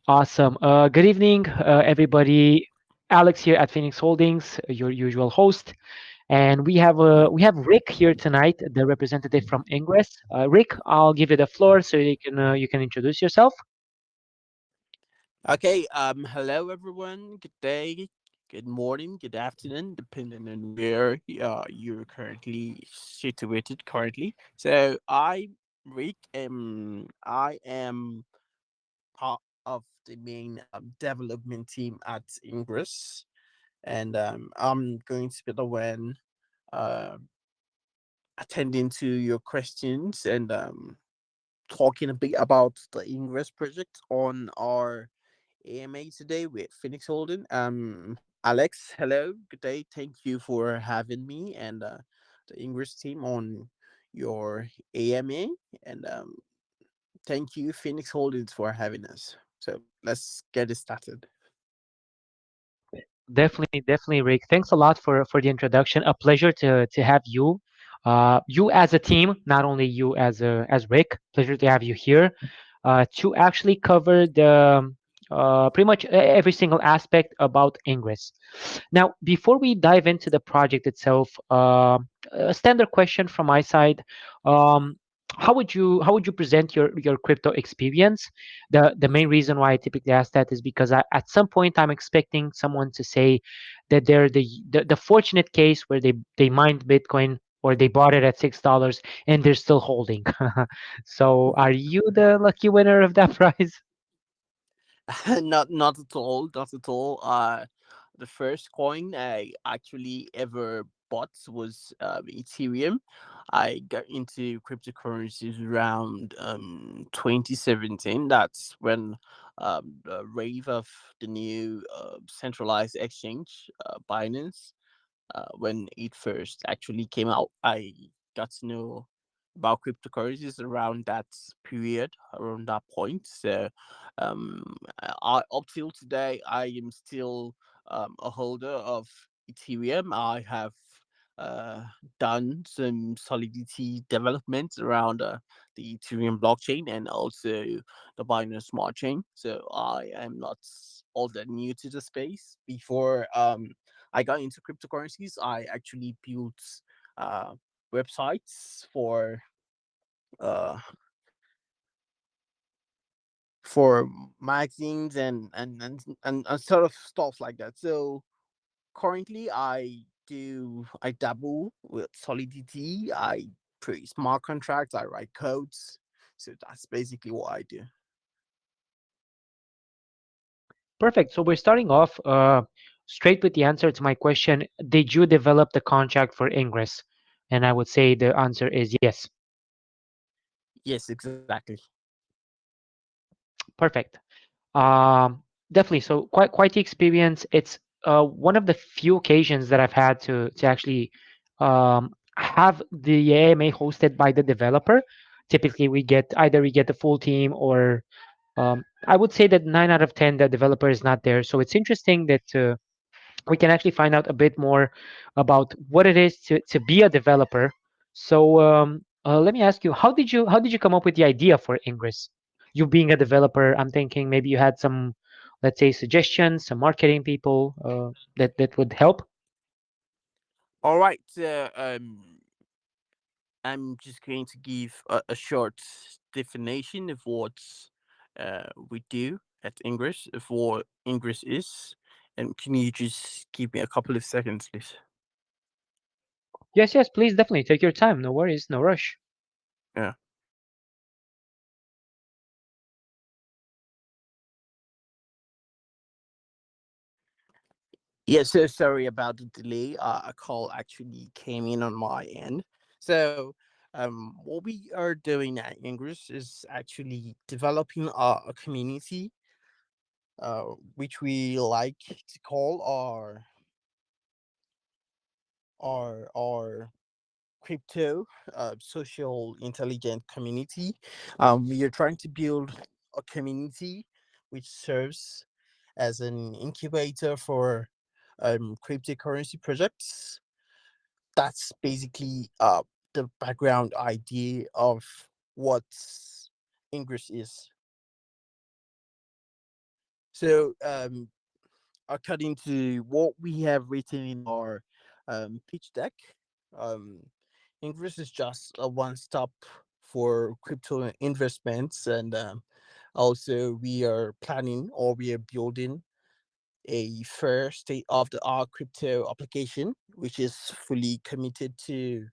Awesome. Good evening, everybody. Alex here at Phoenix Holdings, your usual host, and we have Rick here tonight, the representative from Ingress. Rick, I'll give you the floor so you can introduce yourself. Okay, hello everyone. Good day, good morning, good afternoon, depending on where you're currently situated currently. So Rick, I am part of the main development team at Ingress, and I'm going to be the one uh, attending to your questions and talking a bit about the Ingress project on our AMA today with Phoenix Holden. Alex, hello, good day. Thank you for having me and the English team on your AMA. And thank you, Phoenix Holdings, for having us. So let's get it started. Definitely, Rick. Thanks a lot for the introduction. A pleasure to have you, you as a team, not only you as Rick. Pleasure to have you here, to actually cover the pretty much every single aspect about Ingress. Now, before we dive into the project itself, a standard question from my side. Um, how would you present your crypto experience? The main reason why I typically ask that is because at some point I'm expecting someone to say that they're the fortunate case where they mined Bitcoin or they bought it at $6 and they're still holding. So, are you the lucky winner of that prize? Not at all, not at all. The first coin I actually ever bought was Ethereum. I got into cryptocurrencies around 2017. That's when the rave of the new centralized exchange, Binance, when it first actually came out. I got to know about cryptocurrencies around that period, around that point. So, up till today, I am still a holder of Ethereum. I have uh, done some solidity development around the Ethereum blockchain and also the Binance Smart Chain. So I am not all that new to the space. Before I got into cryptocurrencies, I actually built uh, websites uh, for magazines and sort of stuff like that. So currently, I dabble with Solidity. I create smart contracts. I write codes. So that's basically what I do. Perfect. So we're starting off straight with the answer to my question. Did you develop the contract for Ingress? And I would say the answer is yes. Yes, exactly. Perfect. Definitely. So quite the experience. It's one of the few occasions that I've had to actually have the AMA hosted by the developer. Typically, we get the full team, or I would say that 9 out of 10 the developer is not there. So it's interesting that we can actually find out a bit more about what it is to be a developer. So let me ask you, how did you come up with the idea for Ingress? You being a developer, I'm thinking maybe you had some, let's say, suggestions, some marketing people that would help. All right. I'm just going to give a short definition of what we do at Ingress, of what Ingress is. And can you just give me a couple of seconds, please? Yes, please, definitely take your time. No worries, no rush. Yeah. Yeah, so sorry about the delay. A call actually came in on my end. So, what we are doing at Ingress is actually developing a community, which we like to call our crypto social intelligent community. We are trying to build a community which serves as an incubator for cryptocurrency projects. That's basically the background idea of what Ingress is. So, according to what we have written in our pitch deck, um, Ingress is just a one stop for crypto investments, and also we are planning or we are building a fair state of the art crypto application, which is fully committed to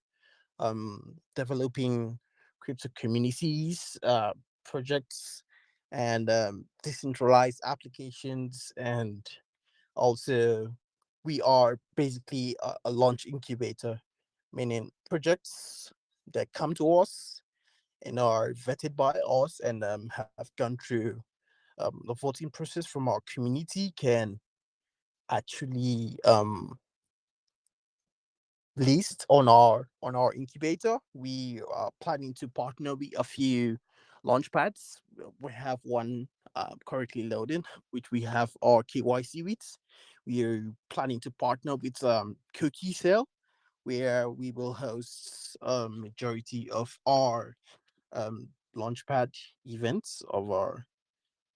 developing crypto communities, projects, and decentralized applications. And also, we are basically a launch incubator, meaning projects that come to us and are vetted by us and have gone through the voting process from our community can actually list on our incubator. We are planning to partner with a few launch pads. We have one currently loading, which we have our KYC with. We are planning to partner with Cookie Sale, where we will host majority of our launchpad events of our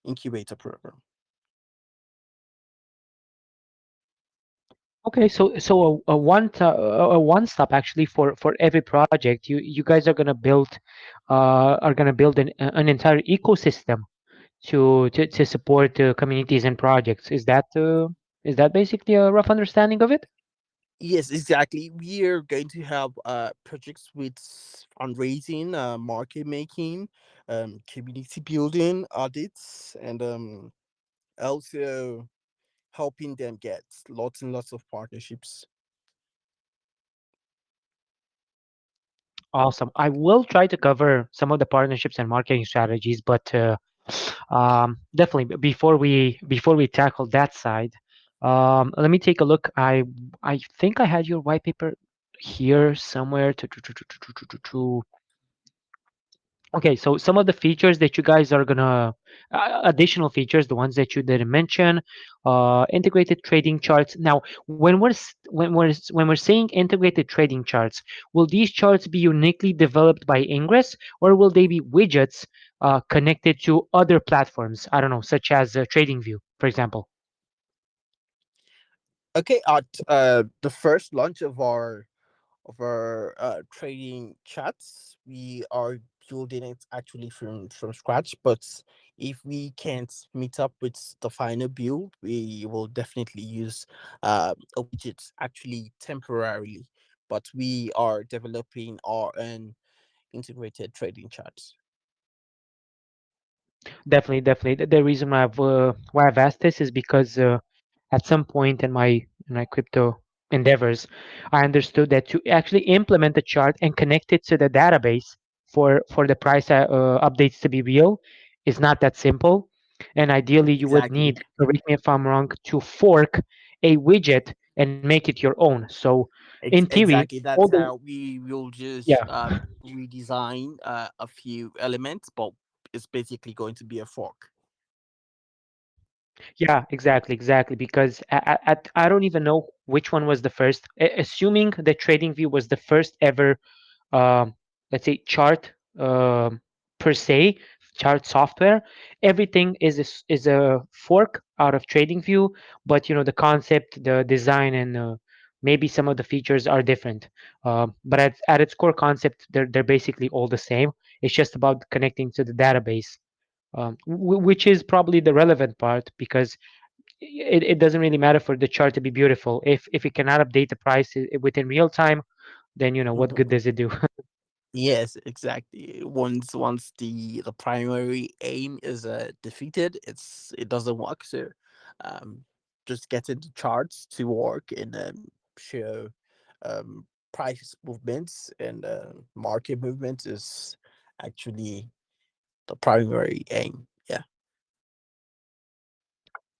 incubator program. Okay, so a one stop actually for every project. You guys are gonna build an entire ecosystem to support communities and projects. Is that basically a rough understanding of it? Yes, exactly. We are going to have projects with fundraising, market making, community building, audits, and also helping them get lots and lots of partnerships. Awesome. I will try to cover some of the partnerships and marketing strategies, but definitely before we tackle that side, let me take a look. I think I had your white paper here somewhere. Okay, so some of the features that you guys are gonna additional features, the ones that you didn't mention, integrated trading charts. Now, when we're saying integrated trading charts, will these charts be uniquely developed by Ingress, or will they be widgets connected to other platforms? I don't know, such as TradingView, for example. Okay, at the first launch of our trading chats, we are building it actually from scratch. But if we can't meet up with the final build, we will definitely use a widget actually temporarily. But we are developing our own integrated trading charts. Definitely, definitely. The reason why I've asked this is because at some point in my crypto endeavors, I understood that to actually implement the chart and connect it to the database for the price updates to be real is not that simple. And ideally, you would Exactly. need, correct me if I'm wrong, to fork a widget and make it your own. So, in theory, Exactly. all That's the how we will yeah. just redesign a few elements, but it's basically going to be a fork. Yeah, exactly, exactly. Because I don't even know which one was the first. Assuming that TradingView was the first ever, um, let's say, chart per se, chart software. Everything is a fork out of TradingView, but the concept, the design, and maybe some of the features are different. But at its core concept, they're basically all the same. It's just about connecting to the database. Which is probably the relevant part because it doesn't really matter for the chart to be beautiful if it cannot update the price within real time, then what good does it do? Yes, exactly. Once the primary aim is defeated, it doesn't work. So, um, just getting the charts to work and show price movements and market movements is actually the primary aim. Yeah.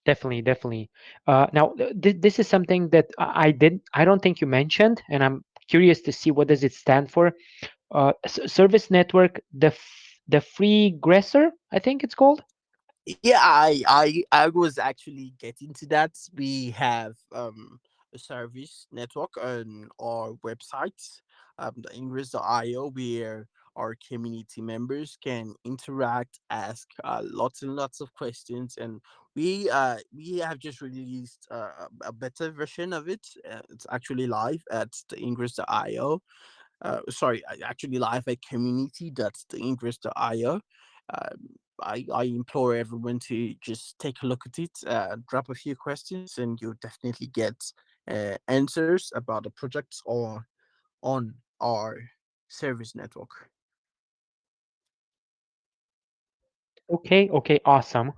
Definitely, definitely. Now this is something that I don't think you mentioned, and I'm curious to see what does it stand for. Service network, the free gressor, I think it's called. Yeah, I was actually getting to that. We have a service network on our website, the Ingress.io, where our community members can interact, ask lots and lots of questions, and we have just released a better version of it. It's actually live at the Ingress.io. Sorry, actually live at community.theingress.io. I implore everyone to just take a look at it, drop a few questions, and you'll definitely get answers about the projects or on our service network. Okay, okay, awesome.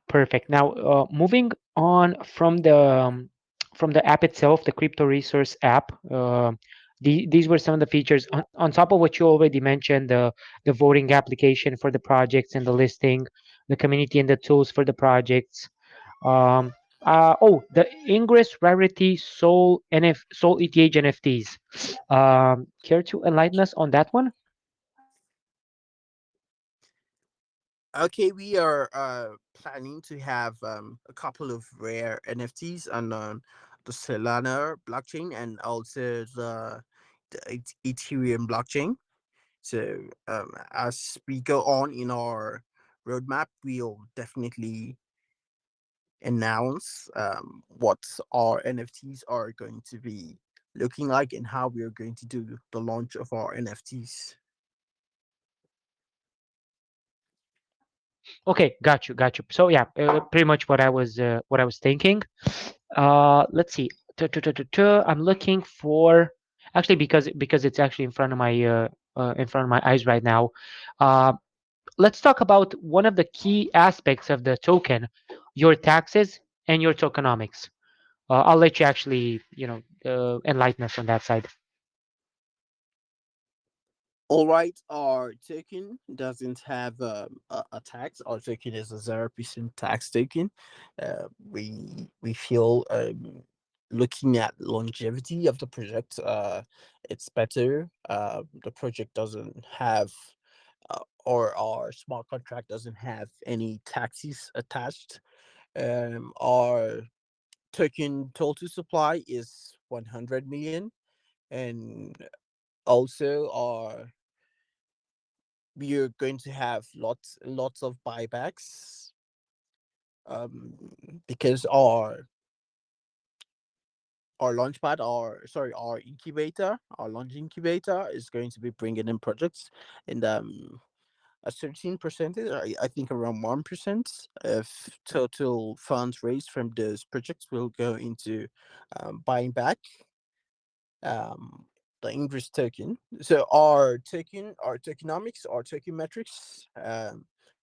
Perfect. Now, moving on from the app itself, the crypto resource app. These were some of the features on top of what you already mentioned: the voting application for the projects and the listing, the community and the tools for the projects. Um, the Ingress Rarity Soul ETH NFTs. Care to enlighten us on that one? Okay, we are planning to have a couple of rare NFTs on the Solana blockchain and also the Ethereum blockchain. So as we go on in our roadmap, we'll definitely announce what our NFTs are going to be looking like and how we are going to do the launch of our NFTs. Okay, got you. So yeah, pretty much what I was thinking. Let's see. I'm looking for actually because it's actually in front of my eyes right now. Uh, let's talk about one of the key aspects of the token, your taxes and your tokenomics. I'll let you actually enlighten us on that side. All right, our token doesn't have a tax. Our token is a 0% tax token. We feel looking at longevity of the project, it's better. The project doesn't have or our smart contract doesn't have any taxes attached. Our token total supply is 100 million, and also our we are going to have lots of buybacks because our launchpad, our incubator, our launch incubator is going to be bringing in projects, and a certain percentage, I think around 1% of total funds raised from those projects will go into buying back um, the Ingress token. So our tokenomics, our token metrics,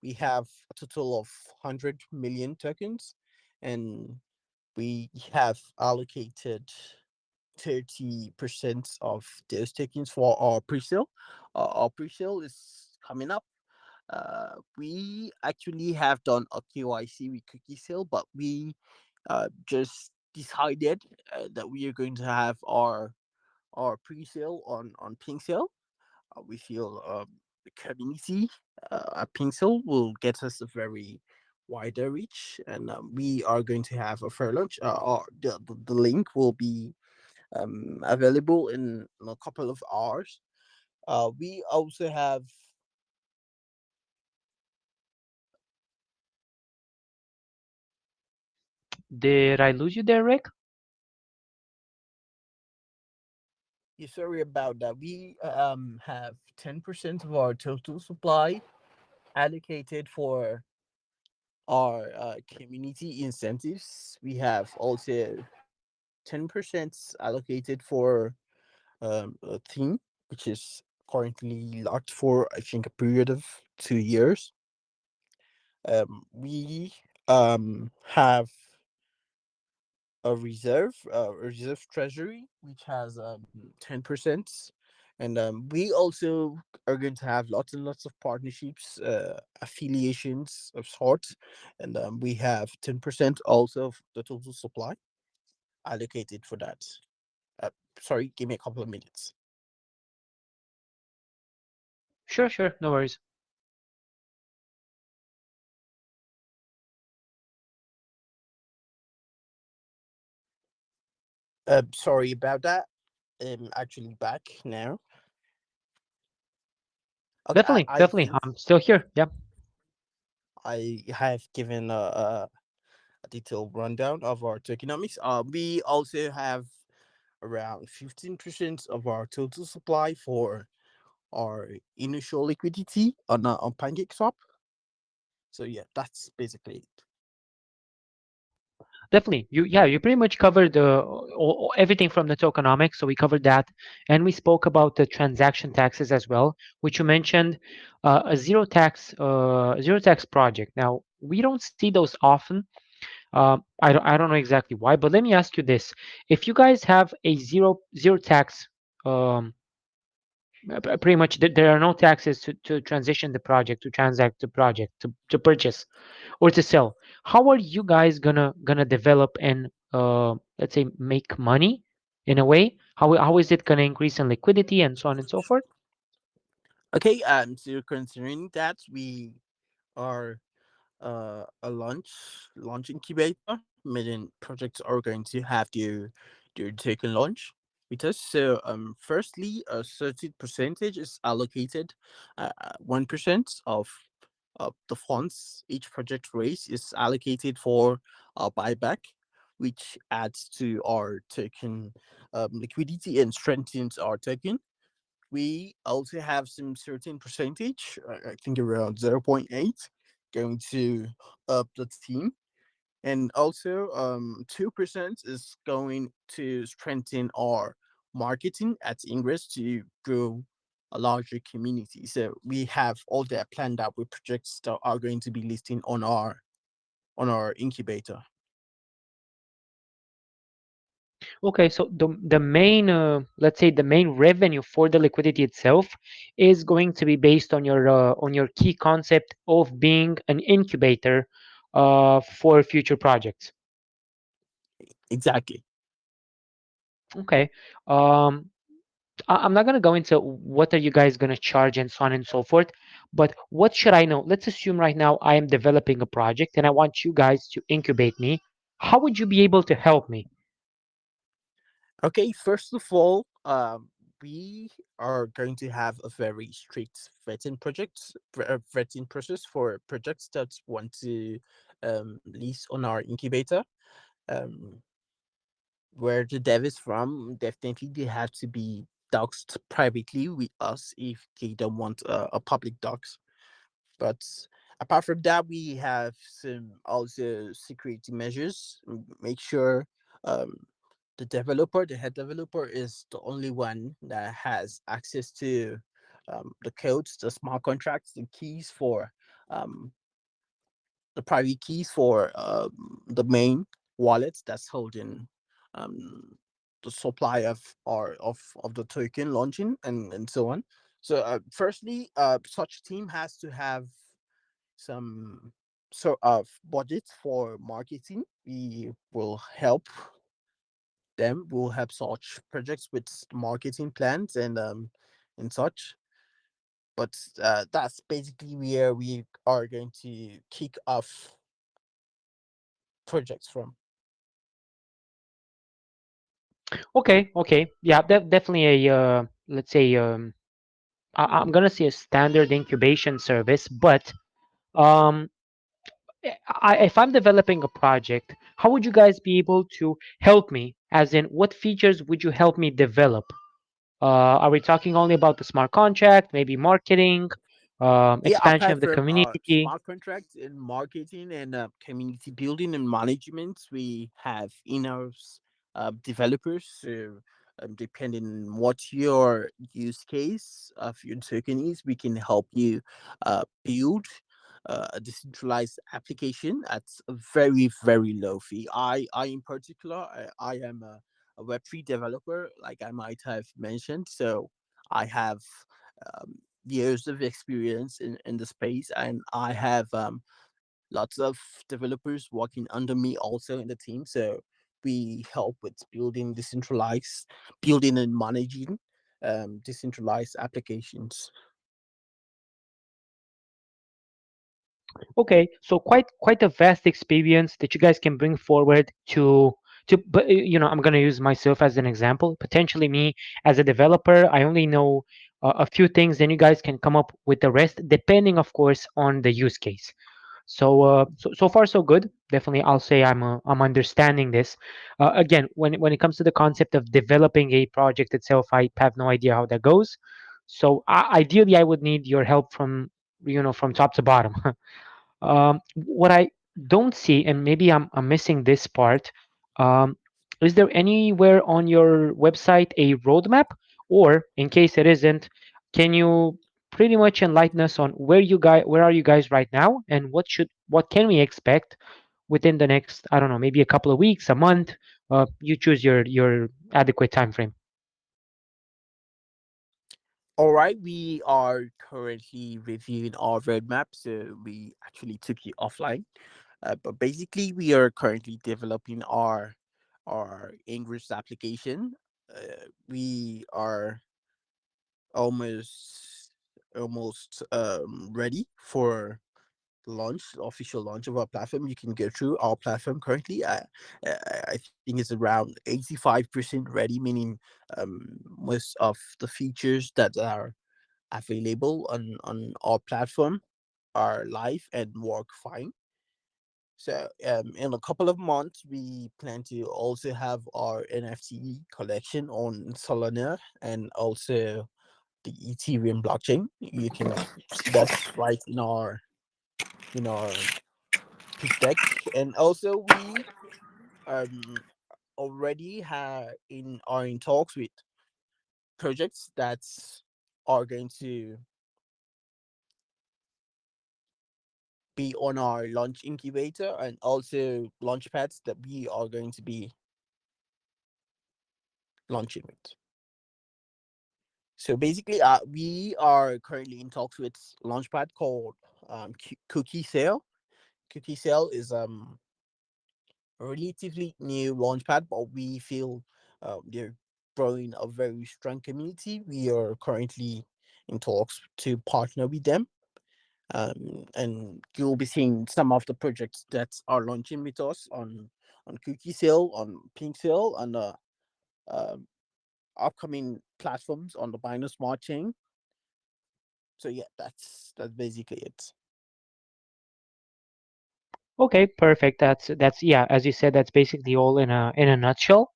we have a total of 100 million tokens, and we have allocated 30% of those tokens for our pre-sale. Our pre-sale is coming up. We actually have done a KYC with cookie sale, but we just decided that we are going to have our pre-sale on pink sale. We feel the community at pink sale will get us a very wider reach, and we are going to have a fair launch. The link will be available in a couple of hours. We also have Did I lose you there, Rick? sorry about that. We have 10% of our total supply allocated for our community incentives. We have also 10% allocated for a theme, which is currently locked for I think a period of 2 years. We have a reserve treasury, which has 10%, and we also are going to have lots and lots of partnerships, affiliations of sorts, and we have 10% also of the total supply allocated for that. Uh, Sorry, give me a couple of minutes. Sure, sure, no worries. Sorry about that. I'm actually back now. Okay, Definitely, definitely. I'm still here. Yeah. I have given a detailed rundown of our tokenomics. We also have around 15% of our total supply for our initial liquidity on PancakeSwap. So yeah, that's basically it. Definitely. You pretty much covered everything from the tokenomics. So we covered that, and we spoke about the transaction taxes as well, which you mentioned a zero tax project. Now we don't see those often. I don't know exactly why, but let me ask you this: if you guys have a zero tax, um, pretty much there are no taxes to transition the project, to transact the project, to purchase or to sell, how are you guys gonna develop and let's say make money in a way? How is it gonna increase in liquidity and so on and so forth? Okay, so considering that we are a launch incubator, meaning projects are going to have their token launch with us. So firstly, a certain percentage is allocated. 1% of the funds each project raise is allocated for buyback, which adds to our token liquidity and strengthens our token. We also have some certain percentage, I think around 0.8, going to the team. And also 2% is going to strengthen our marketing at Ingress to grow a larger community. So we have all that planned out with projects that are going to be listing on our incubator. Okay, so the main let's say the main revenue for the liquidity itself is going to be based on your key concept of being an incubator for future projects. Exactly. Okay. um I'm not going to go into what are you guys going to charge and so on and so forth, but what should I know? Let's assume right now I am developing a project and I want you guys to incubate me. How would you be able to help me? Okay, first of all, we are going to have a very strict vetting process for projects that want to list on our incubator. Um, where the dev is from, definitely they have to be doxed privately with us if they don't want a public dox. But apart from that, we have some also security measures. Make sure um, the head developer, is the only one that has access to the codes, the smart contracts, the keys for um, the private keys for the main wallet that's holding um, the supply of the token launching and so on. So firstly, such team has to have some sort of budget for marketing. We will help them. We'll help such projects with marketing plans and such. But that's basically where we are going to kick off projects from. Okay, okay, yeah, definitely a let's say I'm going to say a standard incubation service, but um if I'm developing a project, how would you guys be able to help me? As in, what features would you help me develop? Are we talking only about the smart contract, maybe marketing, Yeah, expansion apart of the from community? smart contracts in marketing and community building and management, we have in-house developers. Depending on what your use case of your token is, we can help you build a decentralized application at a very very low fee. I in particular, I am a Web3 developer, like I might have mentioned. So I have um, years of experience in the space, and I have lots of developers working under me also in the team. So we help with building and managing decentralized applications. Okay, so quite a vast experience that you guys can bring forward to. But I'm going to use myself as an example. Potentially me as a developer, I only know a few things, then you guys can come up with the rest, depending, of course, on the use case. So far so good. Definitely, I'll say I'm understanding this. Again, when it comes to the concept of developing a project itself, I have no idea how that goes. So ideally, I would need your help from from top to bottom. What I don't see, and maybe I'm missing this part, um, is there anywhere on your website a roadmap? Or in case it isn't, can you pretty much enlighten us on where are you guys right now, and what can we expect within the next, I don't know, maybe a couple of weeks, a month? You choose your adequate time frame. All right, we are currently reviewing our roadmap, so we actually took you offline. But basically, we are currently developing our Ingress application. We are almost ready for launch, official launch of our platform. You can go through our platform currently. I think it's around 85% ready, meaning most of the features that are available on our platform are live and work fine. So in a couple of months, we plan to also have our NFT collection on Solana and also the Ethereum blockchain. You can see that right in our pitch deck, and also we um already have in are in talks with projects that are going to be on our launch incubator and also launch pads that we are going to be launching with. So basically, we are currently in talks with launchpad called Cookie Sale. Cookie Sale is a relatively new launchpad, but we feel they're growing a very strong community. We are currently in talks to partner with them. And you'll be seeing some of the projects that are launching with us on Cookie Sale, on Pink Sale, and um upcoming platforms on the Binance Smart Chain. So yeah, that's basically it. Okay, perfect. That's yeah, as you said, that's basically all in a nutshell.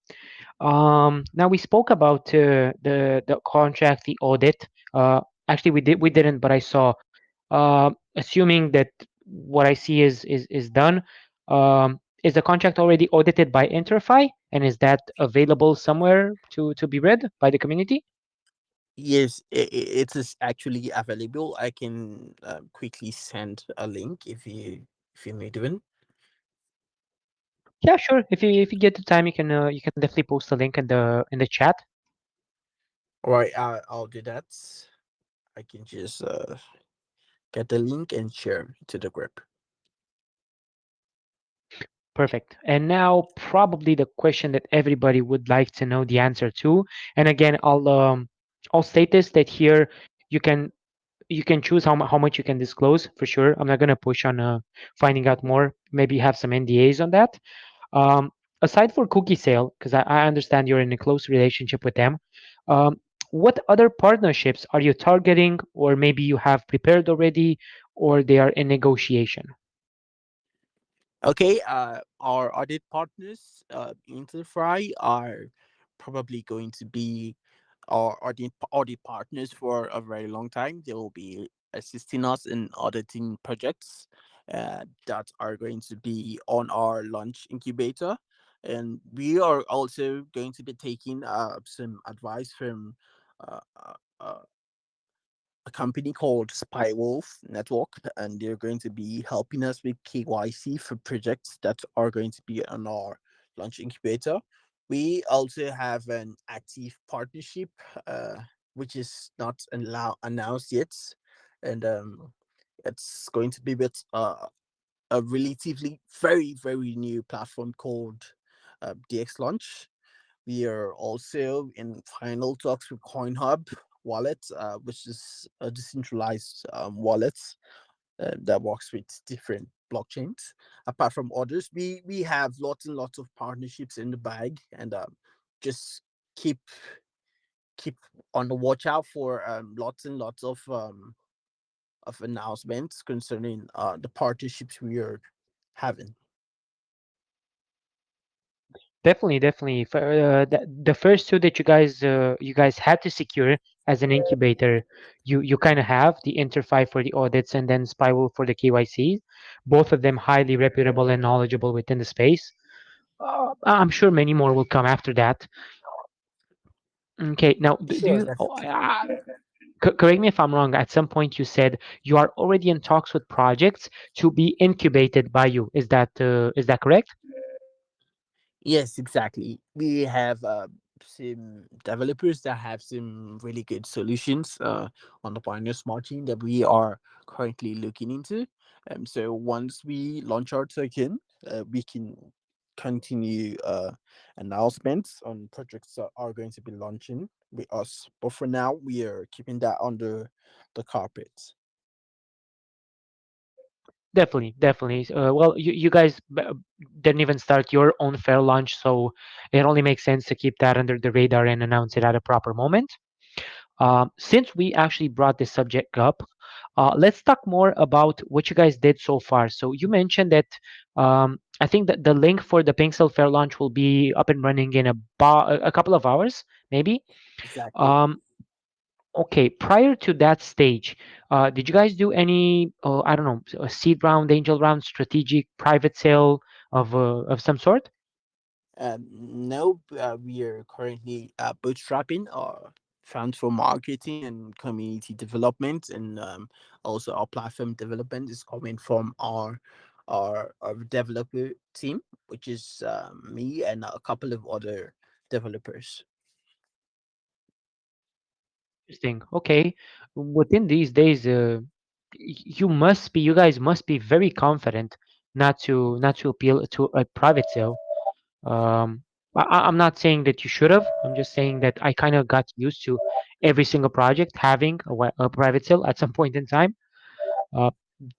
Now we spoke about the contract, the audit. Actually, we didn't, but I saw. Assuming that what I see is done, is the contract already audited by Interfi, and is that available somewhere to be read by the community? Yes, it is actually available. I can quickly send a link if you need one. Yeah, sure. If you get the time, you can definitely post the link in the chat. All right, I'll do that. I can just get the link and share to the group. Perfect. And now probably the question that everybody would like to know the answer to. And again, I'll state this that here you can you can choose how much you can disclose for sure. I'm not gonna push on finding out more. Maybe have some NDAs on that. Um, Aside for cookie sale, because I understand you're in a close relationship with them. Um, what other partnerships are you targeting, or maybe you have prepared already, or they are in negotiation? Okay, our audit partners, Interfry, are probably going to be our audit partners for a very long time. They will be assisting us in auditing projects that are going to be on our launch incubator. And we are also going to be taking some advice from uh, uh, uh, a company called Spywolf Network, and they're going to be helping us with KYC for projects that are going to be on our launch incubator. We also have an active partnership, uh, which is not announced yet, and it's going to be with a relatively very new platform called DX Launch. We are also in final talks with CoinHub Wallet, which is a decentralized wallet that works with different blockchains. Apart from others, we have lots and lots of partnerships in the bag, and just keep keep on the watch out for lots and lots of announcements concerning the partnerships we are having. Definitely, definitely. The first two that you guys had to secure as an incubator, you kind of have the Interfi for the audits and then Spiral for the KYC. Both of them highly reputable and knowledgeable within the space. I'm sure many more will come after that. Okay, now do Sure, you? definitely. Correct me if I'm wrong. At some point, you said you are already in talks with projects to be incubated by you. Is that correct? Yes, exactly. We have some developers that have some really good solutions on the Pioneer Smart Chain that we are currently looking into. So once we launch our token, we can continue announcements on projects that are going to be launching with us. But for now, we are keeping that under the carpet. Definitely, definitely. Well, you guys didn't even start your own fair launch, so it only makes sense to keep that under the radar and announce it at a proper moment. Since we actually brought this subject up, let's talk more about what you guys did so far. So you mentioned that I think that the link for the Pixel Fair launch will be up and running in about a couple of hours, maybe. Exactly. Um, Okay, prior to that stage, did you guys do any, I don't know, a seed round, angel round, strategic private sale of some sort? No, we are currently bootstrapping our funds for marketing and community development, and also our platform development is coming from our developer team, which is me and a couple of other developers. Interesting. Okay, within these days, you guys must be very confident not to appeal to a private sale. Um, I'm not saying that you should have. I'm just saying that I kind of got used to every single project having a private sale at some point in time. Uh,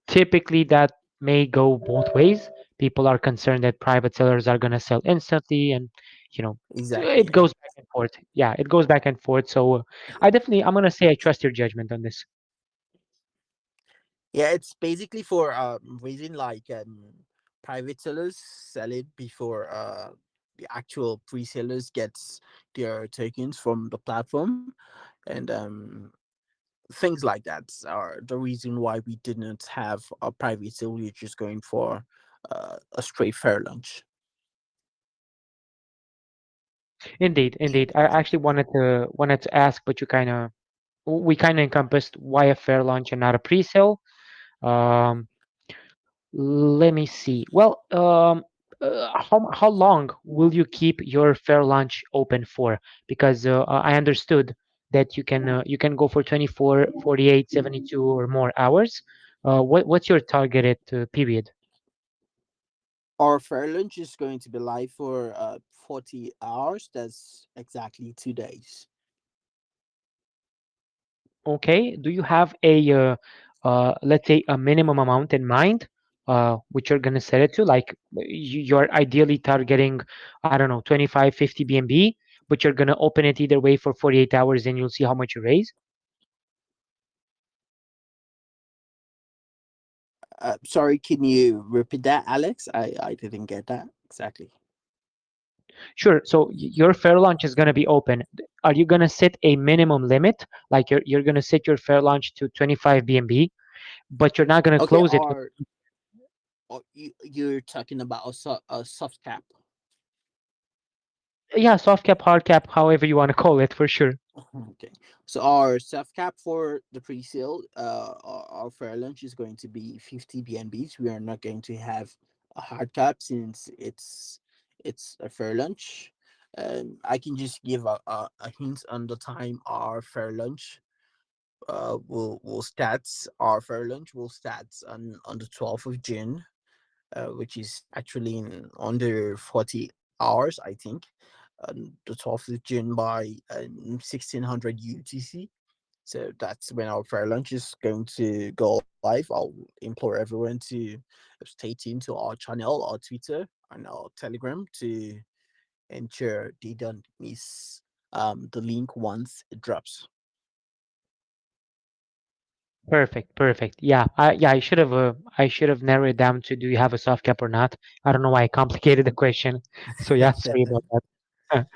Typically, that may go both ways. People are concerned that private sellers are going to sell instantly, and you know, Exactly. it goes back and forth. Yeah, it goes back and forth. So, I'm going to say I trust your judgment on this. Yeah, it's basically for reason like private sellers sell it before the actual pre-sellers gets their tokens from the platform, and things like that are the reason why we didn't have a private sale. We're just going for a straight fair lunch. Indeed, indeed. I actually wanted to ask, but you kind of we kind of encompassed why a fair launch and not a pre-sale. Um, Let me see. Well, how long will you keep your fair launch open for? Because I understood that you can go for 24, 48, 72, or more hours. What's your targeted period? Our fair lunch is going to be live for 40 hours. That's exactly 2 days. Okay. Do you have let's say a minimum amount in mind, which you're gonna set it to? Like you're ideally targeting, I don't know, 25, 50 BNB, but you're gonna open it either way for 48 hours and you'll see how much you raise. Sorry, can you repeat that, Alex? I didn't get that exactly. Sure. So your fair launch is gonna be open. Are you gonna set a minimum limit? Like you're gonna set your fair launch to 25 BNB, but you're not gonna Okay, close it with you're talking about a soft cap. yeah, soft cap, hard cap, however you want to call it, for sure. Okay. So our self cap for the pre-sale, our fair lunch is going to be 50 BNBs. We are not going to have a hard cap since it's a fair lunch. I can just give a hint on the time our fair lunch will stats. Our fair lunch will stats on the 12th of June, which is actually in under 40 hours, I think. The 12th of June by 1600 UTC. So that's when our fair lunch is going to go live. I'll implore everyone to stay tuned to our channel, our Twitter, and our Telegram to ensure they don't miss the link once it drops. Perfect, perfect. Yeah, I should have narrowed it down to do you have a soft cap or not. I don't know why I complicated the question. So yeah, sorry about that.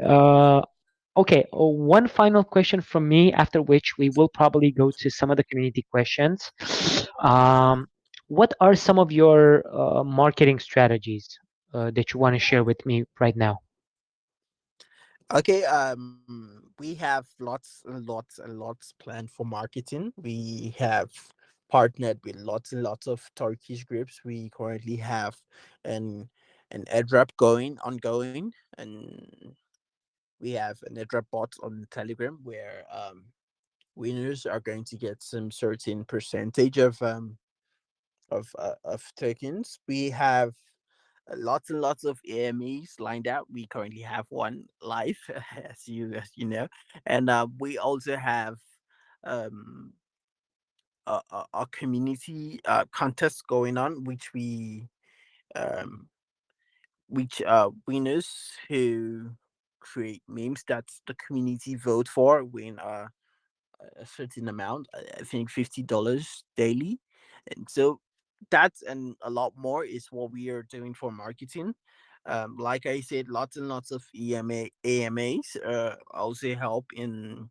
uh, okay, one final question from me, after which we will probably go to some of the community questions. Um, what are some of your marketing strategies that you want to share with me right now? Okay, we have lots and lots and lots planned for marketing. We have partnered with lots and lots of Turkish groups. We currently have an an airdrop ongoing, and we have an airdrop bot on Telegram where winners are going to get some certain percentage of tokens. We have lots and lots of AMEs lined up. We currently have one live, as you know, and we also have um, a community contest going on, um, which winners who create memes that the community vote for win a certain amount. I think $50 daily, and so that's and a lot more is what we are doing for marketing. Like I said, lots and lots of AMAs also help in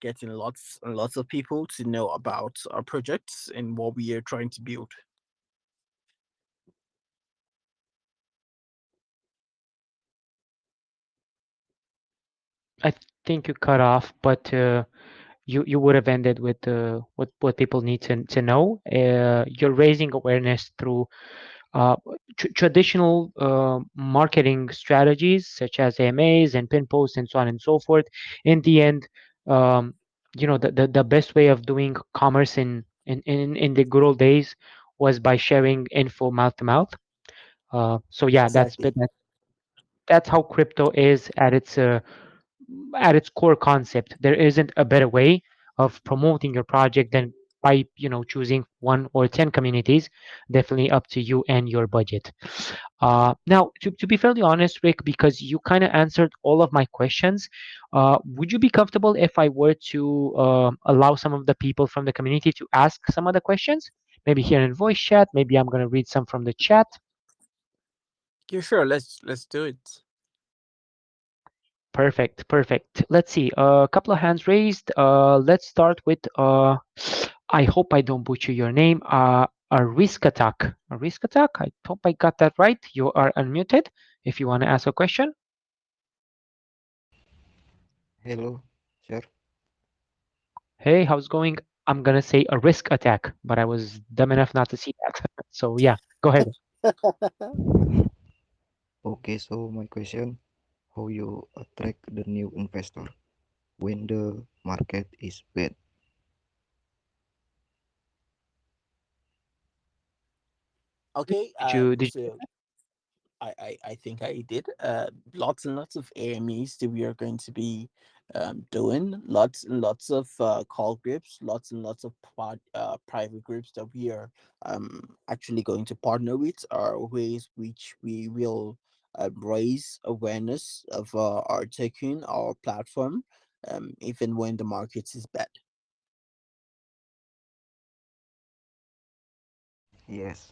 getting lots and lots of people to know about our projects and what we are trying to build. I think you cut off, but you would have ended with what people need to know. You're raising awareness through uh, traditional marketing strategies such as AMAs and pin posts and so on and so forth. In the end, um, the best way of doing commerce in the good old days was by sharing info mouth to mouth. So yeah, Exactly. that's how crypto is at its core concept. There isn't a better way of promoting your project than by choosing one or 10 communities. Definitely up to you and your budget. Now, to be fairly honest, Rick, because you kind of answered all of my questions, would you be comfortable if I were to allow some of the people from the community to ask some of the questions? Maybe here in voice chat. Maybe I'm going to read some from the chat. Yeah, sure. Let's do it. Perfect, perfect. Let's see. A couple of hands raised. Let's start with. I hope I don't butcher your name. A risk attack. A risk attack. I hope I got that right. You are unmuted. If you want to ask a question. Hello, sir. Hey, how's it going? I'm gonna say a risk attack, but I was dumb enough not to see that. So yeah, go ahead. Okay, so my question, how you attract the new investor when the market is bad? Okay. Did you So I think I did. Lots and lots of AMEs that we are going to be doing. Lots and lots of call groups. Lots and lots of private groups that we are actually going to partner with are ways which we will raise awareness of our token, our platform, even when the market is bad. Yes.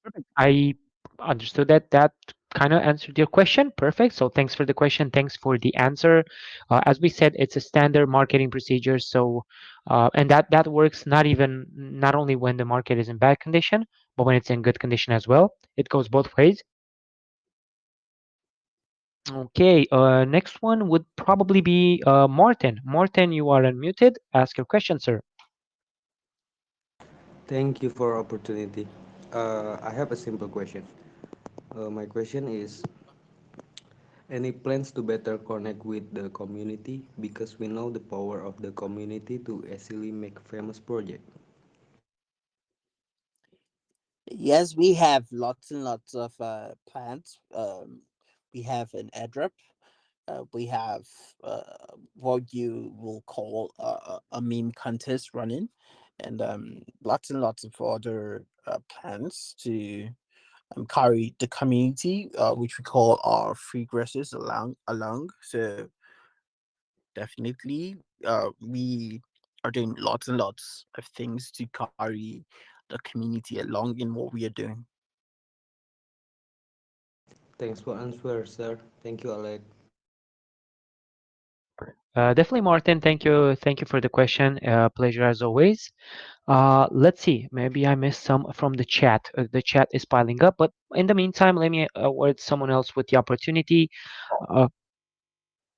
Perfect. I understood that. That kind of answered your question. Perfect. So thanks for the question. Thanks for the answer. As we said, it's a standard marketing procedure. So, and that works not only when the market is in bad condition, but when it's in good condition as well. It goes both ways. Okay. Next one would probably be Martin. Martin, you are unmuted. Ask your question, sir. Thank you for opportunity. I have a simple question. My question is, any plans to better connect with the community because we know the power of the community to easily make famous project. Yes, we have lots and lots of plans. We have an airdrop. We have what you will call a meme contest running, and lots and lots of other plans to carry the community, which we call our free grasses along. So definitely, we are doing lots and lots of things to carry the community along in what we are doing. Thanks for answer, sir. Thank you, Alec. Definitely, Martin. Thank you for the question. Pleasure as always. Let's see. Maybe I missed some from the chat. The chat is piling up, but in the meantime, let me award someone else with the opportunity. Uh,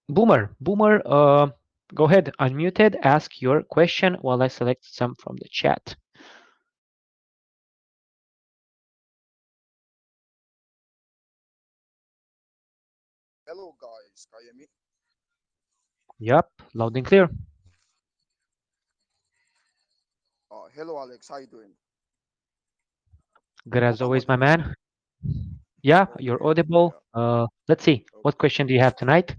Boomer. Go ahead, unmuted. Ask your question while I select some from the chat. Hello guys, can you hear me? Yep, loud and clear. Hello Alex, how you doing? Good Hope as I'm always, my audible. man. Yeah, you're Okay, audible. yeah, Let's see. What okay. question do you have tonight?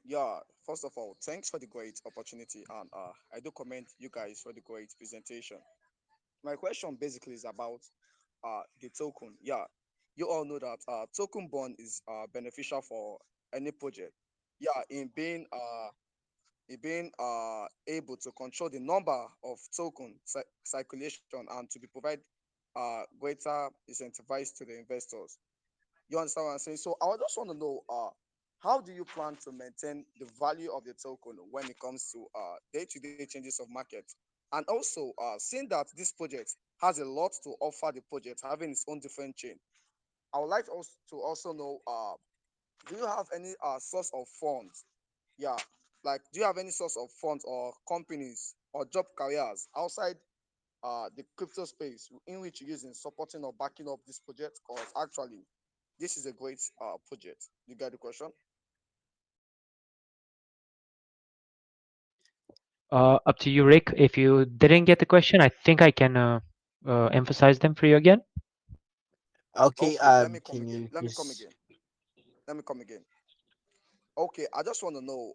Yeah, first of all, thanks for the great opportunity and I do commend you guys for the great presentation. My question basically is about the token. Yeah, you all know that token bond is beneficial for any project. Yeah, in being able to control the number of token circulation and to be provide greater incentivize to the investors. You understand what I'm saying? So I just want to know how do you plan to maintain the value of the token when it comes to day-to-day changes of market? And also seeing that this project has a lot to offer the project having its own different chain. I would like to also know do you have any source of funds? Yeah, like do you have any source of funds or companies or job careers outside the crypto space in which you're using supporting or backing up this project? Because actually, this is a great project. You get the question? Up to you, Rick. If you didn't get the question, I think I can emphasize them for you again. Okay, Okay, let me come can again. you Let me come please? again. Let me come again. Okay, I just want to know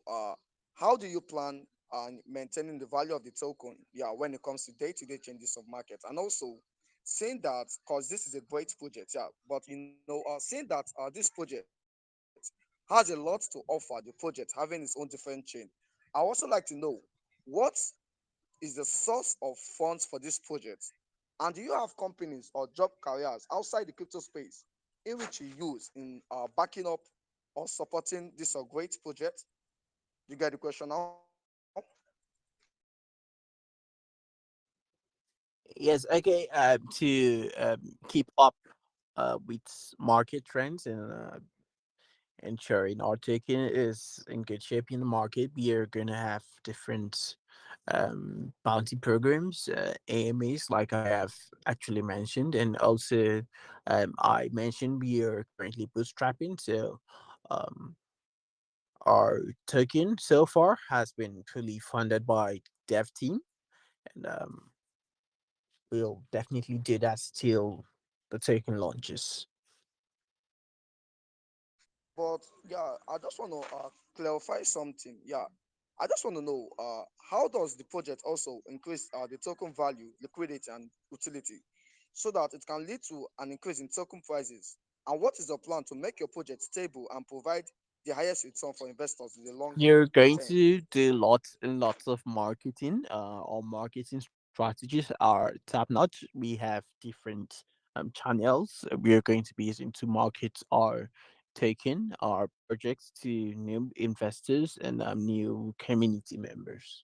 how do you plan on maintaining the value of the token? Yeah, when it comes to day-to-day changes of market, and also saying that because this is a great project, yeah, but saying that this project has a lot to offer the project having its own different chain. I also like to know what is the source of funds for this project, and do you have companies or job careers outside the crypto space in which you use in backing up or supporting this great project? You get the question now? Yes, okay. To keep up with market trends and ensuring our ticket is in good shape in the market, we are going to have different bounty programs, AMAs, like I have actually mentioned. And also, I mentioned we are currently bootstrapping. So, um, our token so far has been fully funded by dev team. And we'll definitely do that till the token launches. But yeah, I just want to clarify something. Yeah, I just want to know how does the project also increase the token value, liquidity, and utility, so that it can lead to an increase in token prices? And what is the plan to make your project stable and provide the highest return for investors in the long You're going term? to do lots and lots of marketing. Our marketing strategies are top notch. We have different channels we are going to be using to market our token, our projects to new investors and new community members.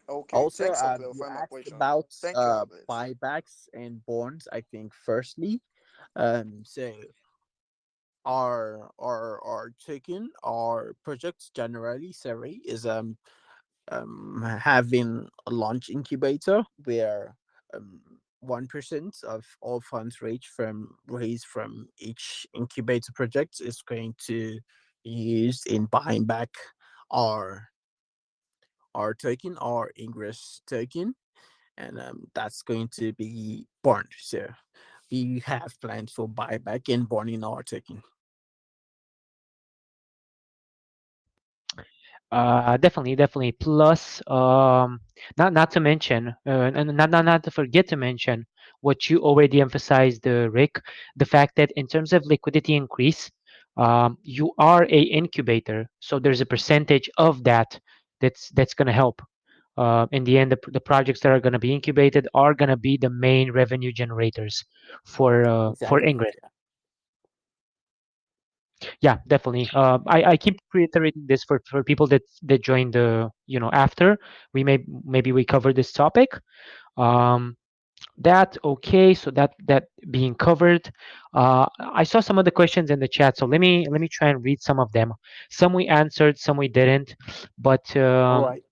Okay, Also, thanks for you clarifying my asked question. about Thank you, Alex. buybacks and bonds. I think firstly, so our token, our projects generally, sorry, is having a launch incubator where 1% of all funds raised from each incubator project is going to be used in buying back our our token, our Ingress token, and that's going to be burned. So we have plans for buyback and burning our token. Definitely, definitely. Plus, not to mention, and not to forget to mention what you already emphasized, Rick, the fact that in terms of liquidity increase, you are a incubator, so there's a percentage of that that's going to help. In the end, the projects that are going to be incubated are going to be the main revenue generators for Exactly. Ingress. Yeah, definitely. I keep reiterating this for people that joined the after maybe we cover this topic. Um, that okay, so that being covered. I saw some of the questions in the chat, so let me try and read some of them. Some we answered, some we didn't, but All right.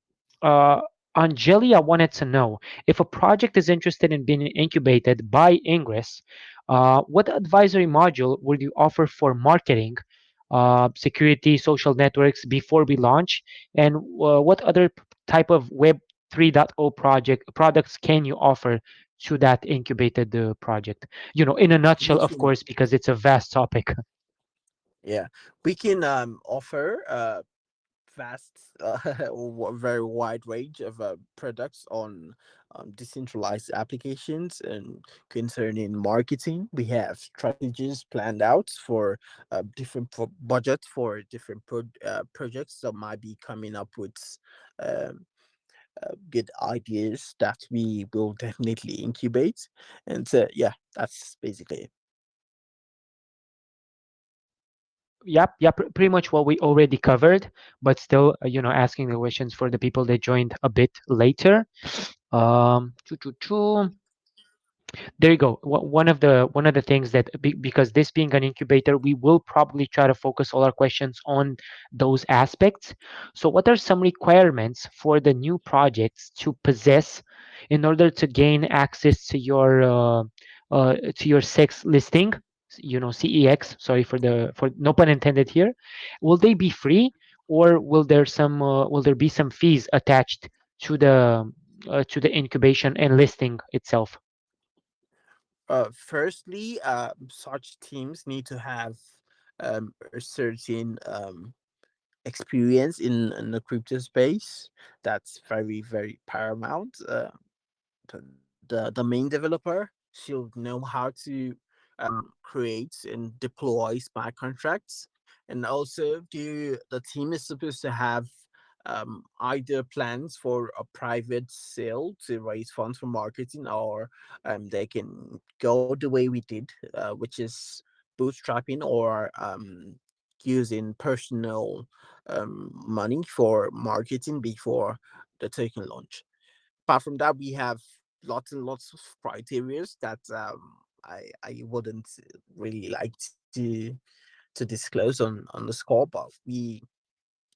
uh, Angelia wanted to know if a project is interested in being incubated by Ingress, what advisory module would you offer for marketing, security, social networks before we launch, and what other type of Web 3.0 products can you offer to that incubated project? In a We nutshell, of can, course, because it's a vast topic. yeah, we can offer vast, very wide range of products on decentralized applications and concerning marketing. We have strategies planned out for different budgets for different projects that might be coming up with um, good ideas that we will definitely incubate. And yeah, that's basically it. Yep, yeah, pretty much what we already covered, but still, asking the questions for the people that joined a bit later. Choo, choo, choo. There you go. One of the things that because this being an incubator, we will probably try to focus all our questions on those aspects. So, what are some requirements for the new projects to possess in order to gain access to your sex listing? CEX. Sorry for no pun intended here. Will they be free, or will there be some fees attached to the incubation and listing itself? Firstly, such teams need to have a certain experience in the crypto space. That's very, very paramount. The main developer should know how to create and deploy smart contracts, and also the team is supposed to have either plans for a private sale to raise funds for marketing, or they can go the way we did, which is bootstrapping or using personal money for marketing before the token launch. Apart from that, we have lots and lots of criteria that I wouldn't really like to disclose on the score, but we,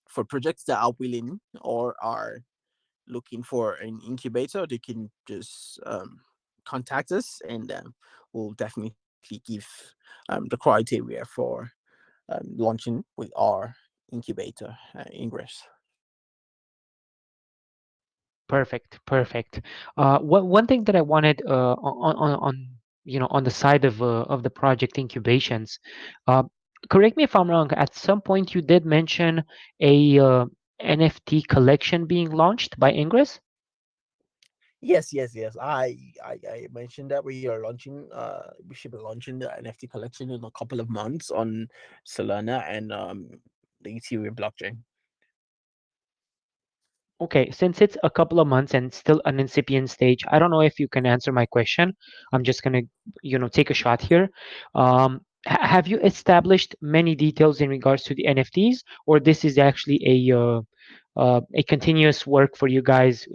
for projects that are willing or are looking for an incubator, they can just contact us, and we'll definitely give the criteria for launching with our incubator, Ingress. Perfect, perfect. One thing that I wanted on the side of the project incubations, uh, correct me if I'm wrong. At some point, you did mention a NFT collection being launched by Ingress. Yes, yes, yes. I mentioned that we are launching. We should be launching the NFT collection in a couple of months on Solana and the Ethereum blockchain. Okay, since it's a couple of months and still an incipient stage, I don't know if you can answer my question. I'm just gonna, take a shot here. Have you established many details in regards to the NFTs, or this is actually a continuous work for you guys?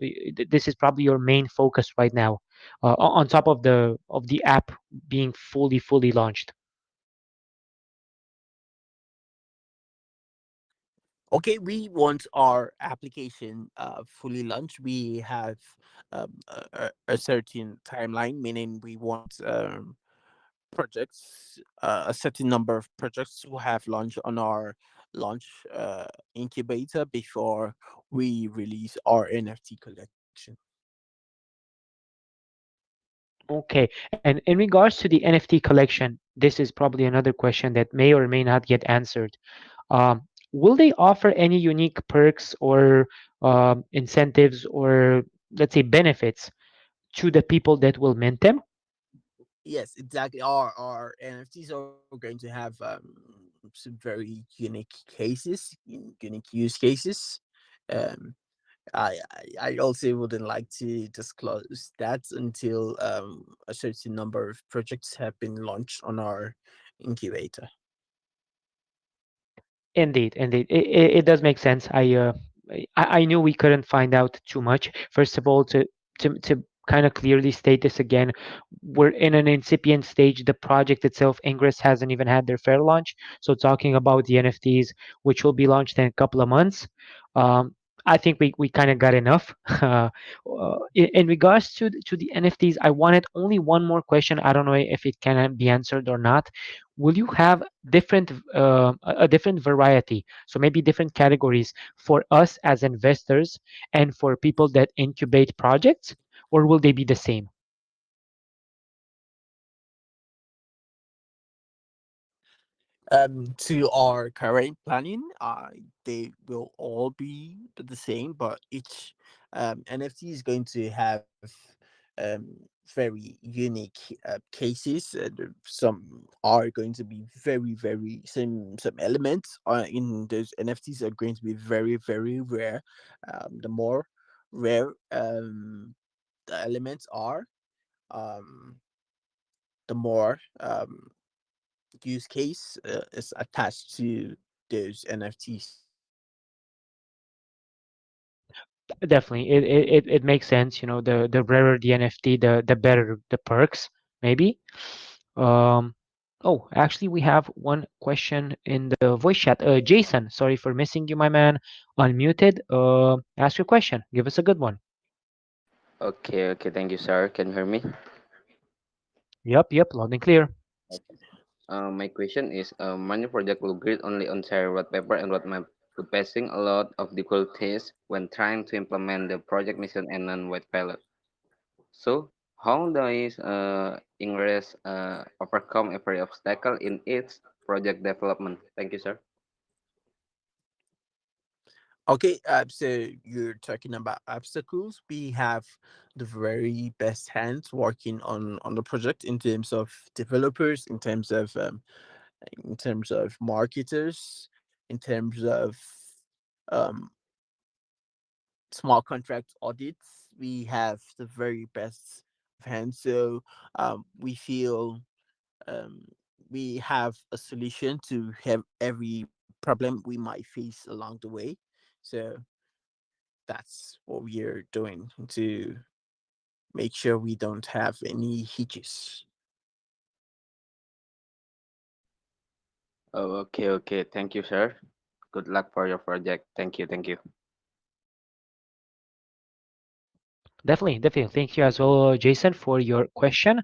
This is probably your main focus right now, on top of the app being fully launched. Okay, we want our application fully launched. We have a certain timeline, meaning we want projects, a certain number of projects to have launched on our launch incubator before we release our NFT collection. Okay, and in regards to the NFT collection, this is probably another question that may or may not get answered. Um, will they offer any unique perks or incentives or let's say benefits to the people that will mint them? Yes, exactly. Our NFTs are going to have some very unique cases, unique use cases. Um, I also wouldn't like to disclose that until a certain number of projects have been launched on our incubator. Indeed, indeed, it does make sense. I knew we couldn't find out too much. First of all, to kind of clearly state this again, we're in an incipient stage. The project itself, Ingress, hasn't even had their fair launch. So talking about the NFTs, which will be launched in a couple of months, um, I think we kind of got enough. In regards to the NFTs, I wanted only one more question. I don't know if it can be answered or not. Will you have different a different variety, so maybe different categories for us as investors and for people that incubate projects, or will they be the same? To our current planning, they will all be the same, but each NFT is going to have very unique cases. Some are going to be very some elements in those NFTs are going to be very rare. The more rare the elements are, um, the more use case is attached to those NFTs. Definitely, it makes sense. The rarer the NFT, the better the perks, maybe. um oh, actually, we have one question in the voice chat. Jason, sorry for missing you, my man. Unmuted. Ask your question, give us a good one. Okay, okay, thank you, sir. Can you hear me? Yep, loud and clear. Okay. My question is, many project will grid only on their white paper and roadmap, facing a lot of difficulties when trying to implement the project mission and non-white pilot. So, how does Ingress overcome every obstacle in its project development? Thank you, sir. Okay, so you're talking about obstacles. We have the very best hands working on the project in terms of developers, in terms of marketers, in terms of um, small contract audits. We have the very best of hands. So we feel um, we have a solution to have every problem we might face along the way. So that's what we are doing to make sure we don't have any hitches. Oh, okay, okay. Thank you, sir. Good luck for your project. Thank you, thank you. Definitely, thank you as well, Jason, for your question.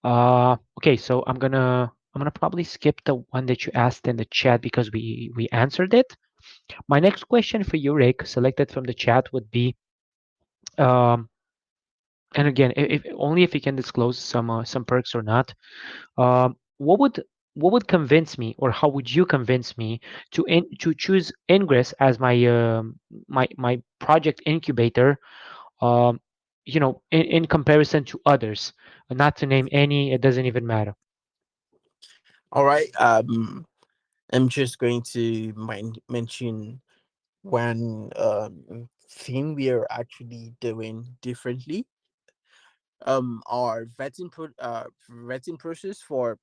Okay, so I'm gonna probably skip the one that you asked in the chat because we answered it. My next question for you, Rick, selected from the chat, would be, um, and again, if only if you can disclose some perks or not. What would convince me, or how would you convince me to choose Ingress as my project incubator? Um, in comparison to others, not to name any, it doesn't even matter. All right. I'm just going to mention one thing we are actually doing differently. Our vetting process for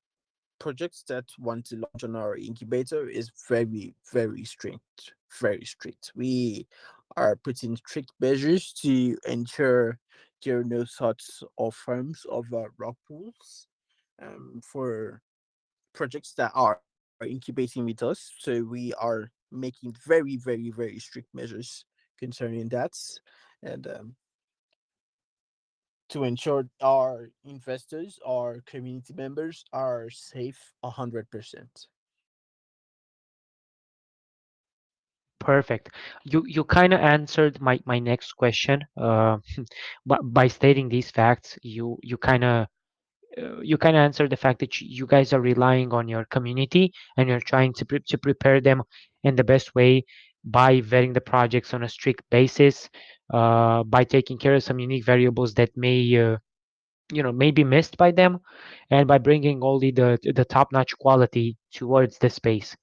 projects that want to launch on our incubator is very strict, very strict. We are putting strict measures to ensure there are no sorts of forms of rock pools for projects that are incubating with us. So we are making very strict measures concerning that, and to ensure our investors, our community members are safe 100%. Perfect. You kind of answered my next question, but by stating these facts, you kind of you kind of answered the fact that you guys are relying on your community and you're trying to prepare them in the best way by vetting the projects on a strict basis, by taking care of some unique variables that may be missed by them, and by bringing only the top-notch quality towards the space.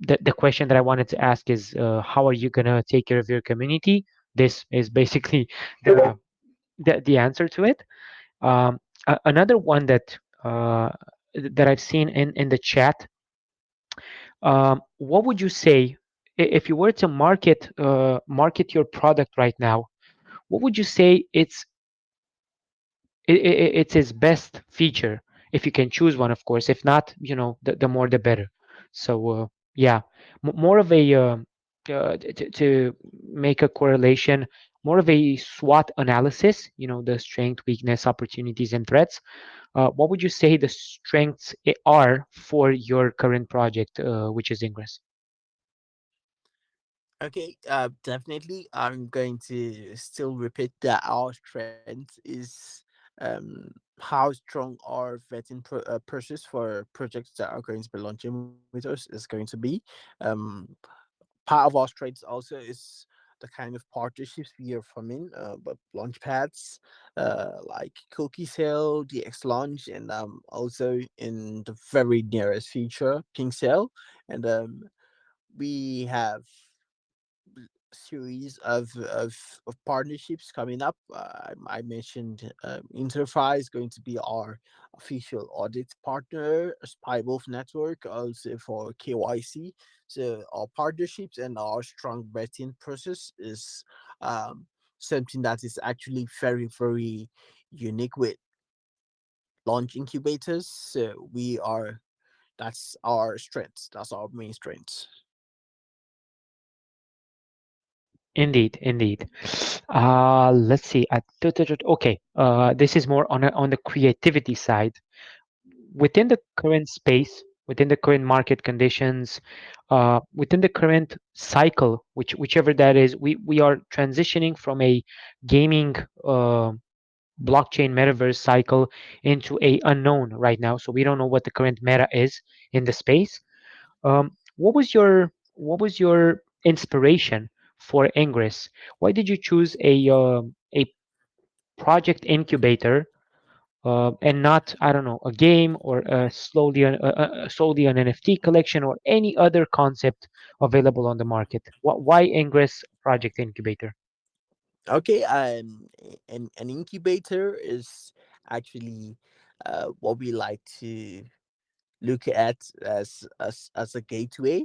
The question that I wanted to ask is, how are you gonna take care of your community? This is basically the the answer to it. Another one that I've seen in the chat. What would you say if you were to market your product right now? What would you say it's his best feature, if you can choose one, of course. If not, the more the better. So yeah, more of a to make a correlation, more of a SWOT analysis, the strength, weakness, opportunities, and threats. What would you say the strengths are for your current project, which is Ingress? Okay, definitely. I'm going to still repeat that our strength is how strong our vetting process for projects that are going to be launching with us is going to be. Um, Part of our strengths also is the kind of partnerships we are forming, but launch pads, like Cookie Sale, DX Launch, and also in the very nearest future, Pink Sale, and we have series of partnerships coming up. I mentioned Interfi is going to be our official audit partner, Spywolf Network also for KYC. So our partnerships and our strong vetting process is um, something that is actually very, very unique with launch incubators. So that's our strengths. That's our main strengths. Indeed, indeed. Let's see. Okay, this is more on the creativity side. Within the current space, within the current market conditions, within the current cycle, whichever that is, we are transitioning from a gaming blockchain metaverse cycle into a unknown right now. So we don't know what the current meta is in the space. What was your inspiration for Ingress? Why did you choose a project incubator, and not, I don't know, a game, or solely an NFT collection, or any other concept available on the market? Why Ingress Project Incubator? Okay, an incubator is actually what we like to look at as a gateway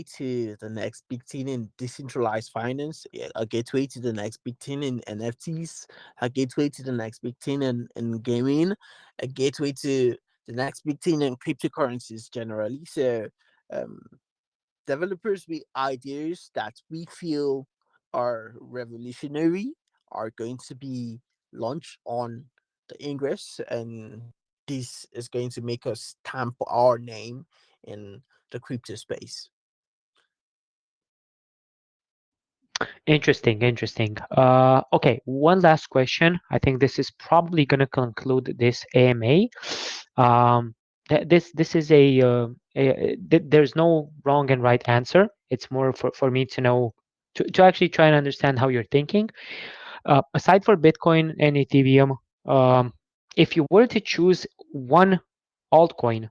to the next big thing in decentralized finance, a gateway to the next big thing in NFTs, a gateway to the next big thing in gaming, a gateway to the next big thing in cryptocurrencies generally. So um, developers with ideas that we feel are revolutionary are going to be launched on the Ingress, and this is going to make us stamp our name in the crypto space. Interesting, interesting. Okay, one last question. I think this is probably going to conclude this AMA. Um, this is there's no wrong and right answer. It's more for me to know, to actually try and understand how you're thinking. Aside for Bitcoin and Ethereum, if you were to choose one altcoin,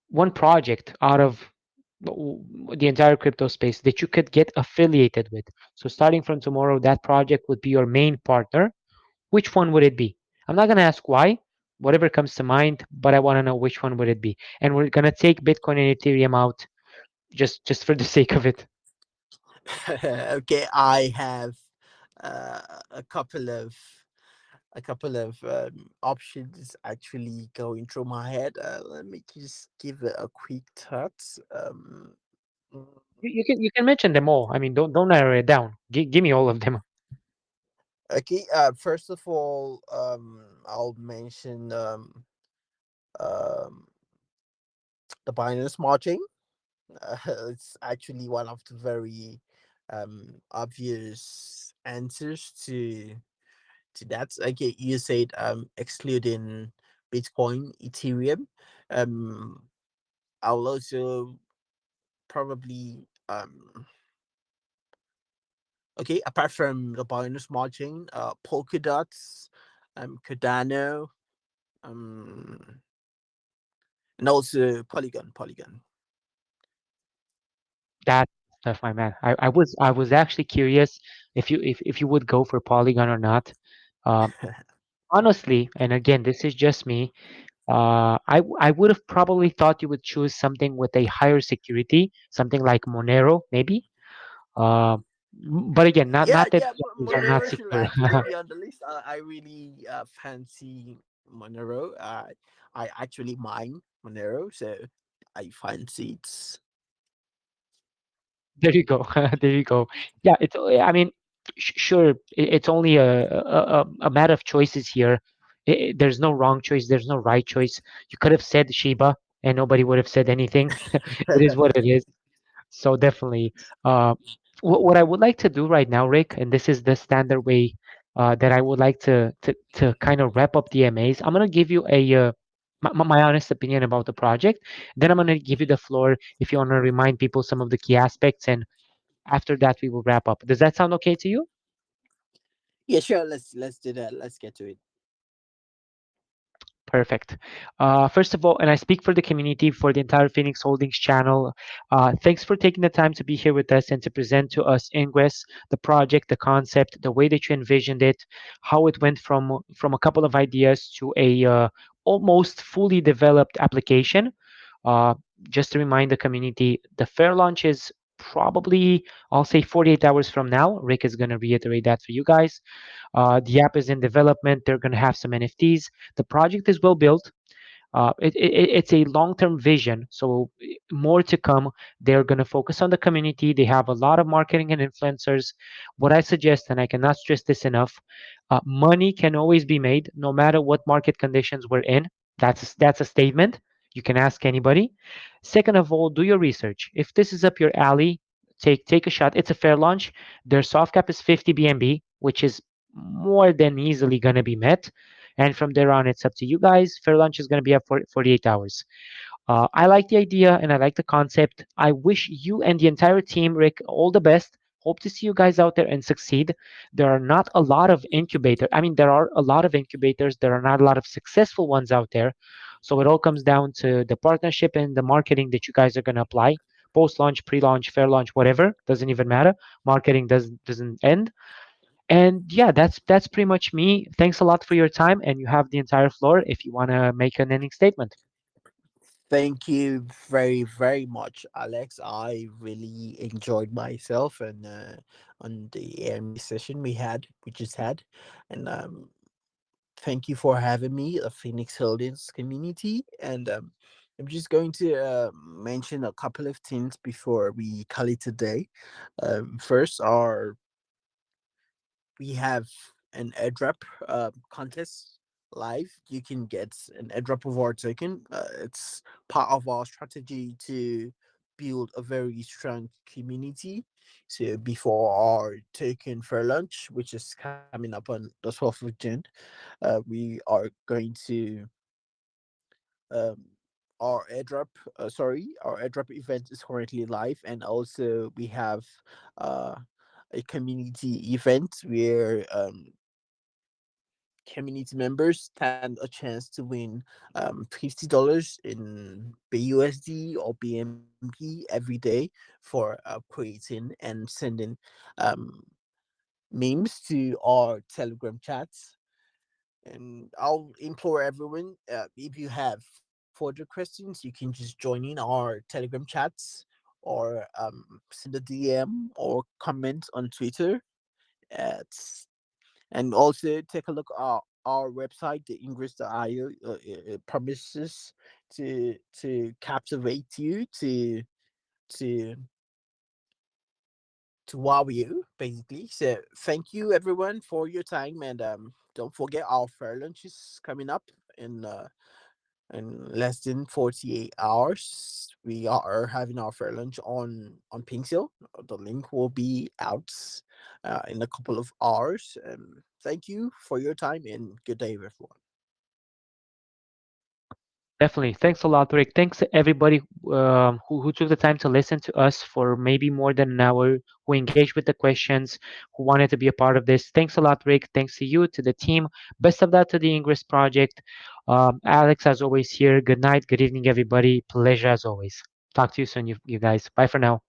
one project out of the entire crypto space that you could get affiliated with. So starting from tomorrow, that project would be your main partner. Which one would it be? I'm not going to ask why, whatever comes to mind, but I want to know which one would it be. And we're going to take Bitcoin and Ethereum out just for the sake of it. Okay, I have uh, a couple of options actually going through my head. Let me just give it a quick thought. Mm, You can mention them all. I mean, don't narrow it down. Give me all of them. Okay, first of all, I'll mention um, the Binance Smart Chain. It's actually one of the very obvious answers to that. Okay, you said excluding Bitcoin, Ethereum. Um, I'll also probably okay, apart from the Binance Smart Chain, Polka Dots, Cardano, um, and also Polygon. That stuff, my man. I was actually curious if you would go for Polygon or not. Um, Honestly, and again, this is just me. I would have probably thought you would choose something with a higher security, something like Monero, maybe. Uh, but again, Yeah, not that yeah, the others are not Monero should secure. actually be on the list. I really fancy Monero. I actually mine Monero, so I fancy it's. There you go. There you go. Yeah, it's. I mean, sure, it's only a matter of choices here. There's no wrong choice. There's no right choice. You could have said Shiba, and nobody would have said anything. It is what it is. So definitely, uh, what I would like to do right now, Rick, and this is the standard way that I would like to kind of wrap up the MAs. I'm gonna give you my honest opinion about the project. Then I'm gonna give you the floor if you want to remind people some of the key aspects, and after that we will wrap up. Does that sound okay to you? Yeah, sure. Let's do that. Let's get to it. Perfect. First of all, and I speak for the community, for the entire Phoenix Holdings channel, thanks for taking the time to be here with us and to present to us Ingress, the project, the concept, the way that you envisioned it, how it went from a couple of ideas to a almost fully developed application. Uh, just to remind the community, the fair launch is probably, I'll say 48 hours from now. Rick is going to reiterate that for you guys. The app is in development. They're going to have some NFTs. The project is well built. It's a long-term vision, so more to come. They're going to focus on the community. They have a lot of marketing and influencers. What I suggest, and I cannot stress this enough, money can always be made no matter what market conditions we're in. That's a statement. You can ask anybody. Second of all, do your research. If this is up your alley, take a shot. It's a fair launch. Their soft cap is 50 BNB, which is more than easily going to be met. And from there on, it's up to you guys. Fair lunch is going to be up for 48 hours. I like the idea and I like the concept. I wish you and the entire team, Rick, all the best. Hope to see you guys out there and succeed. There are not a lot of incubators. I mean, there are a lot of incubators. There are not a lot of successful ones out there. So it all comes down to the partnership and the marketing that you guys are going to apply. Post launch, pre launch, fair launch, whatever, doesn't even matter. Marketing doesn't end. And yeah, that's pretty much me. Thanks a lot for your time, and you have the entire floor if you want to make an ending statement. Thank you very very much, Alex. I really enjoyed myself and on the AMA session we just had, and thank you for having me, the Phoenix Holdings community. And I'm just going to mention a couple of things before we call it a day. First, we have an airdrop contest live. You can get an airdrop of our token. It's part of our strategy to build a very strong community. So before our token for launch, which is coming up on the 12th of June, we are going to um, our airdrop event is currently live, and also we have uh, a community event where community members stand a chance to win $50 in BUSD or BMP every day for creating and sending um, memes to our Telegram chats. And I'll implore everyone, if you have further questions, you can just join in our Telegram chats or send a DM or comment on Twitter. It's and also take a look at our website, the Ingress.io. It promises to captivate you, to to wow you, basically. So thank you everyone for your time, and don't forget our fair lunch is coming up in less than 48 hours. We are having our fair lunch on Pinksil. The link will be out in a couple of hours. Thank you for your time and good day, everyone. Definitely. Thanks a lot, Rick. Thanks to everybody who took the time to listen to us for maybe more than an hour, who engaged with the questions, who wanted to be a part of this. Thanks a lot, Rick. Thanks to you, to the team. Best of luck to the Ingress project. Alex, as always, here. Good night. Good evening, everybody. Pleasure as always. Talk to you soon, you guys. Bye for now.